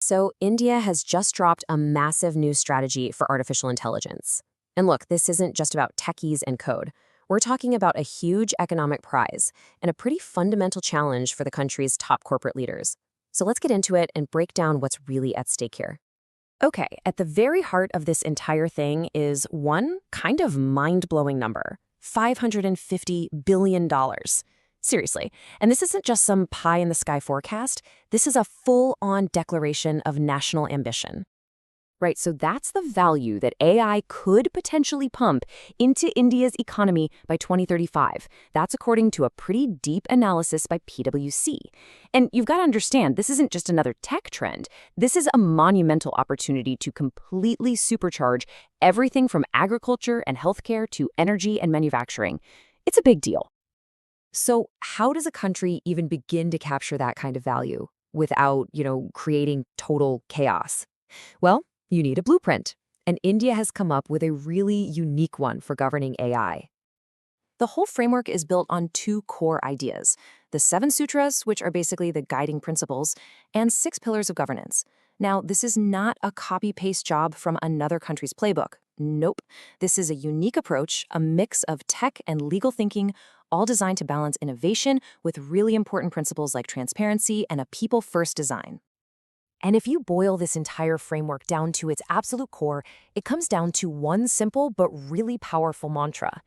So, India has just dropped a massive new strategy for artificial intelligence. And look, this isn't just about techies and code. We're talking about a huge economic prize and a pretty fundamental challenge for the country's top corporate leaders. So, let's get into it and break down what's really at stake here. Okay, at the very heart of this entire thing is one kind of mind-blowing number: $550 billion. Seriously. And this isn't just some pie-in-the-sky forecast. This is a full-on declaration of national ambition. Right, so that's the value that AI could potentially pump into India's economy by 2035. That's according to a pretty deep analysis by PwC. And you've got to understand, this isn't just another tech trend. This is a monumental opportunity to completely supercharge everything from agriculture and healthcare to energy and manufacturing. It's a big deal. So how does a country even begin to capture that kind of value without, creating total chaos? Well, you need a blueprint, and India has come up with a really unique one for governing AI. The whole framework is built on two core ideas: the 7 Sutras, which are basically the guiding principles, and 6 pillars of governance. Now, this is not a copy-paste job from another country's playbook. Nope. This is a unique approach, a mix of tech and legal thinking, all designed to balance innovation with really important principles like transparency and a people-first design. And if you boil this entire framework down to its absolute core, it comes down to one simple but really powerful mantra.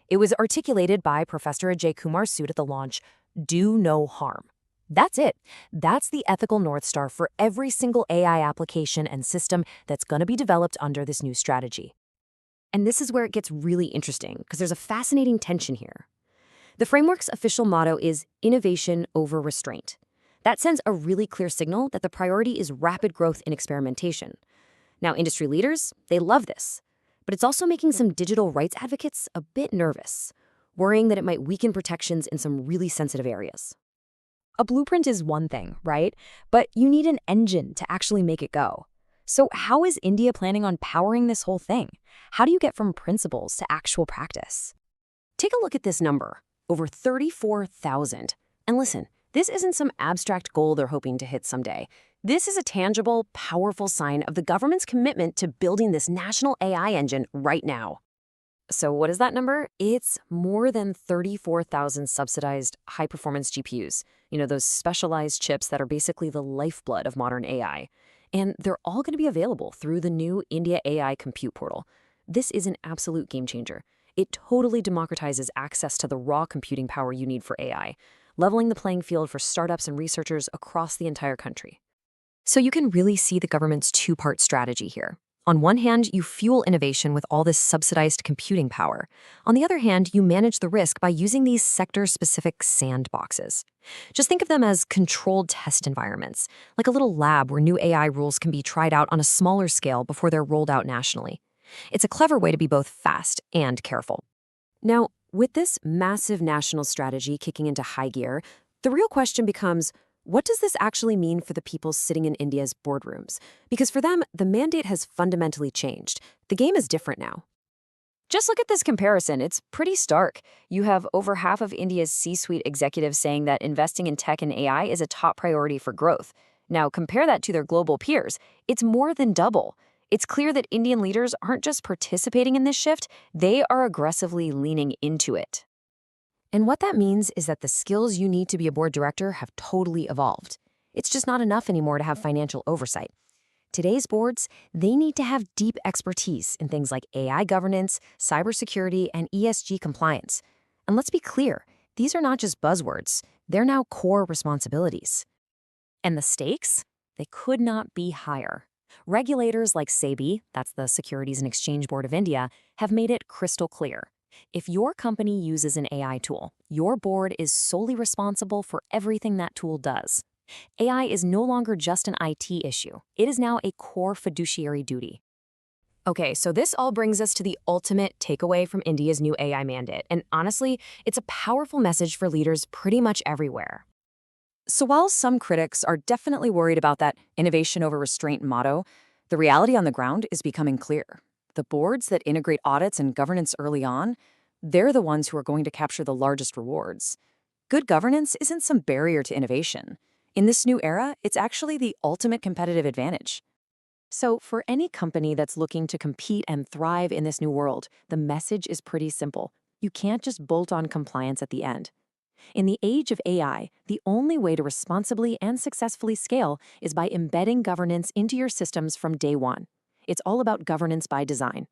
It was articulated by Professor Ajay Kumar Sood at the launch: do no harm. That's it. That's the ethical North Star for every single AI application and system that's going to be developed under this new strategy. And this is where it gets really interesting, because there's a fascinating tension here. The framework's official motto is innovation over restraint. That sends a really clear signal that the priority is rapid growth in experimentation. Now, industry leaders, they love this. But it's also making some digital rights advocates a bit nervous, worrying that it might weaken protections in some really sensitive areas. A blueprint is one thing, right? But you need an engine to actually make it go. So how is India planning on powering this whole thing? How do you get from principles to actual practice? Take a look at this number: over 34,000. And listen, this isn't some abstract goal they're hoping to hit someday. This is a tangible, powerful sign of the government's commitment to building this national AI engine right now. So what is that number? It's more than 34,000 subsidized high-performance GPUs. Those specialized chips that are basically the lifeblood of modern AI. And they're all going to be available through the new India AI Compute Portal. This is an absolute game changer. It totally democratizes access to the raw computing power you need for AI, leveling the playing field for startups and researchers across the entire country. So you can really see the government's two-part strategy here. On one hand, you fuel innovation with all this subsidized computing power. On the other hand, you manage the risk by using these sector-specific sandboxes. Just think of them as controlled test environments, like a little lab where new AI rules can be tried out on a smaller scale before they're rolled out nationally. It's a clever way to be both fast and careful. Now, with this massive national strategy kicking into high gear, the real question becomes, what does this actually mean for the people sitting in India's boardrooms? Because for them, the mandate has fundamentally changed. The game is different now. Just look at this comparison. It's pretty stark. You have over half of India's C-suite executives saying that investing in tech and AI is a top priority for growth. Now, compare that to their global peers. It's more than double. It's clear that Indian leaders aren't just participating in this shift, they are aggressively leaning into it. And what that means is that the skills you need to be a board director have totally evolved. It's just not enough anymore to have financial oversight. Today's boards, they need to have deep expertise in things like AI governance, cybersecurity, and ESG compliance. And let's be clear, these are not just buzzwords. They're now core responsibilities. And the stakes? They could not be higher. Regulators like SEBI, that's the Securities and Exchange Board of India, have made it crystal clear. If your company uses an AI tool, your board is solely responsible for everything that tool does. AI is no longer just an IT issue. It is now a core fiduciary duty. Okay, so this all brings us to the ultimate takeaway from India's new AI mandate. And honestly, it's a powerful message for leaders pretty much everywhere. So while some critics are definitely worried about that innovation over restraint motto, the reality on the ground is becoming clear. The boards that integrate audits and governance early on, they're the ones who are going to capture the largest rewards. Good governance isn't some barrier to innovation. In this new era, it's actually the ultimate competitive advantage. So, for any company that's looking to compete and thrive in this new world, the message is pretty simple. You can't just bolt on compliance at the end. In the age of AI, the only way to responsibly and successfully scale is by embedding governance into your systems from day one. It's all about governance by design.